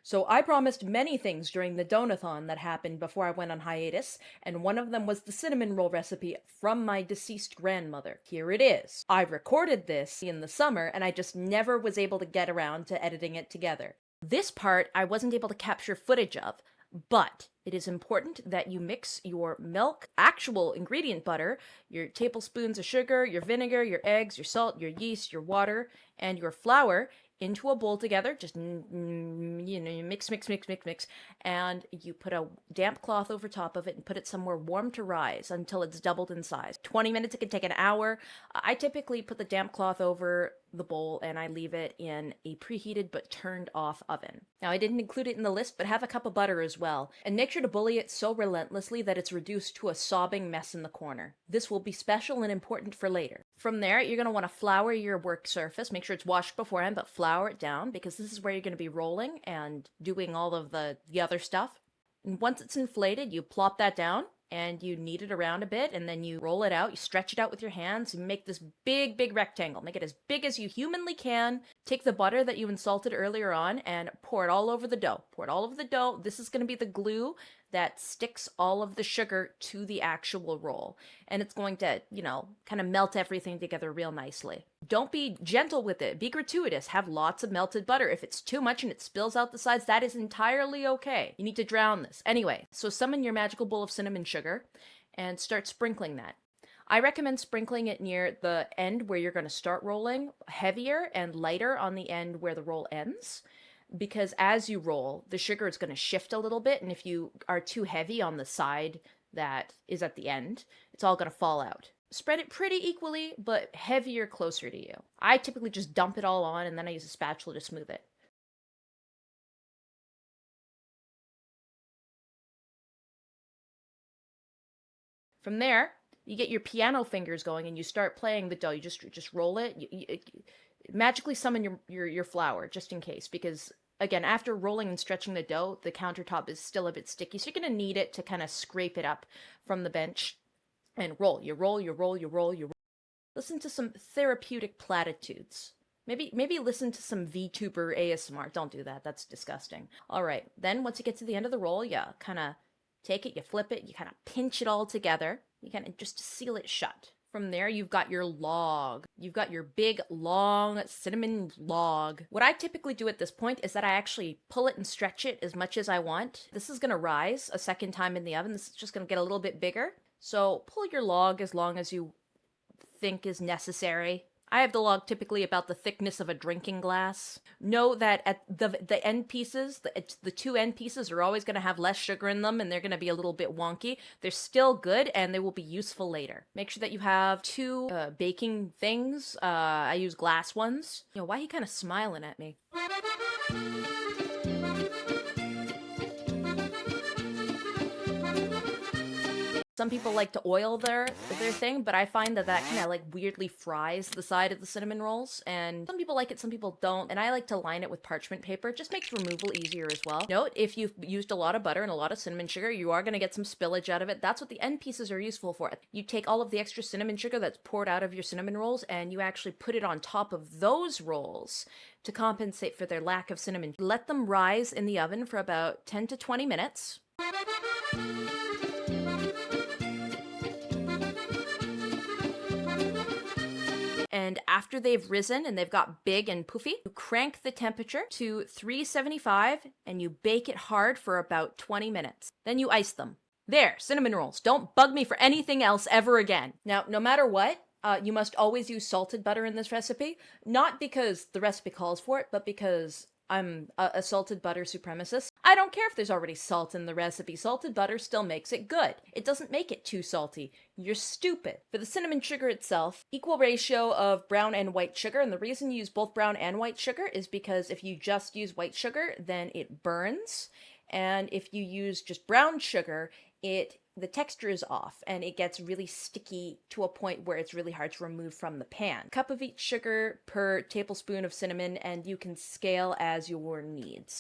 So I promised many things during the donathon that happened before I went on hiatus, and one of them was the cinnamon roll recipe from my deceased grandmother. Here it is. I recorded this in the summer, and I just never was able to get around to editing it together. This part I wasn't able to capture footage of, but it is important that you mix your milk, actual ingredient butter, your tablespoons of sugar, your vinegar, your eggs, your salt, your yeast, your water, and your flour into a bowl together. Just you mix, mix, mix, mix, mix, and you put a damp cloth over top of it and put it somewhere warm to rise until it's doubled in size. 20 minutes, it can take an hour. I typically put the damp cloth over the bowl and I leave it in a preheated but turned off oven. Now, I didn't include it in the list, but have a cup of butter as well, and make sure to bully it so relentlessly that it's reduced to a sobbing mess in the corner. This will be special and important for later. From there, you're going to want to flour your work surface. Make sure it's washed beforehand, but flour it down because this is where you're going to be rolling and doing all of the other stuff. And once it's inflated, you plop that down and you knead it around a bit, and then you roll it out, you stretch it out with your hands, and make this big, big rectangle. Make it as big as you humanly can. Take the butter that you insalted earlier on and pour it all over the dough. Pour it all over the dough. This is going to be the glue that sticks all of the sugar to the actual roll. And it's going to, kind of melt everything together real nicely. Don't be gentle with it. Be gratuitous. Have lots of melted butter. If it's too much and it spills out the sides, that is entirely okay. You need to drown this. Anyway, so summon your magical bowl of cinnamon sugar and start sprinkling that. I recommend sprinkling it near the end where you're going to start rolling, heavier and lighter on the end where the roll ends, because as you roll, the sugar is going to shift a little bit, and if you are too heavy on the side that is at the end, it's all going to fall out. Spread it pretty equally, but heavier closer to you. I typically just dump it all on, and then I use a spatula to smooth it. From there, you get your piano fingers going, and you start playing the dough. You just roll it. You magically summon your flour, just in case, because again, after rolling and stretching the dough, the countertop is still a bit sticky, so you're going to need it to kind of scrape it up from the bench and roll. You roll, you roll, you roll, you roll. Listen to some therapeutic platitudes. Maybe listen to some VTuber ASMR. Don't do that. That's disgusting. All right. Then once you get to the end of the roll, you kind of take it, you flip it, you kind of pinch it all together. You kind of just seal it shut. From there, you've got your log. You've got your big, long cinnamon log. What I typically do at this point is that I actually pull it and stretch it as much as I want. This is going to rise a second time in the oven. This is just going to get a little bit bigger. So pull your log as long as you think is necessary. I have the log typically about the thickness of a drinking glass. Know that at the end pieces, the two end pieces are always going to have less sugar in them, and they're going to be a little bit wonky. They're still good, and they will be useful later. Make sure that you have two baking things. I use glass ones. Why are you kind of smiling at me? Some people like to oil their thing, but I find that kind of like weirdly fries the side of the cinnamon rolls, and some people like it, some people don't, and I like to line it with parchment paper. It just makes removal easier as well. Note, if you've used a lot of butter and a lot of cinnamon sugar, you are going to get some spillage out of it. That's what the end pieces are useful for. You take all of the extra cinnamon sugar that's poured out of your cinnamon rolls, and you actually put it on top of those rolls to compensate for their lack of cinnamon. Let them rise in the oven for about 10 to 20 minutes. And after they've risen and they've got big and poofy, you crank the temperature to 375 and you bake it hard for about 20 minutes. Then you ice them. There, cinnamon rolls. Don't bug me for anything else ever again. Now, no matter what, you must always use salted butter in this recipe. Not because the recipe calls for it, but because I'm a salted butter supremacist. I don't care if there's already salt in the recipe. Salted butter still makes it good. It doesn't make it too salty. You're stupid. For the cinnamon sugar itself, equal ratio of brown and white sugar. And the reason you use both brown and white sugar is because if you just use white sugar, then it burns. And if you use just brown sugar, the texture is off and it gets really sticky to a point where it's really hard to remove from the pan. Cup of each sugar per tablespoon of cinnamon, and you can scale as your needs.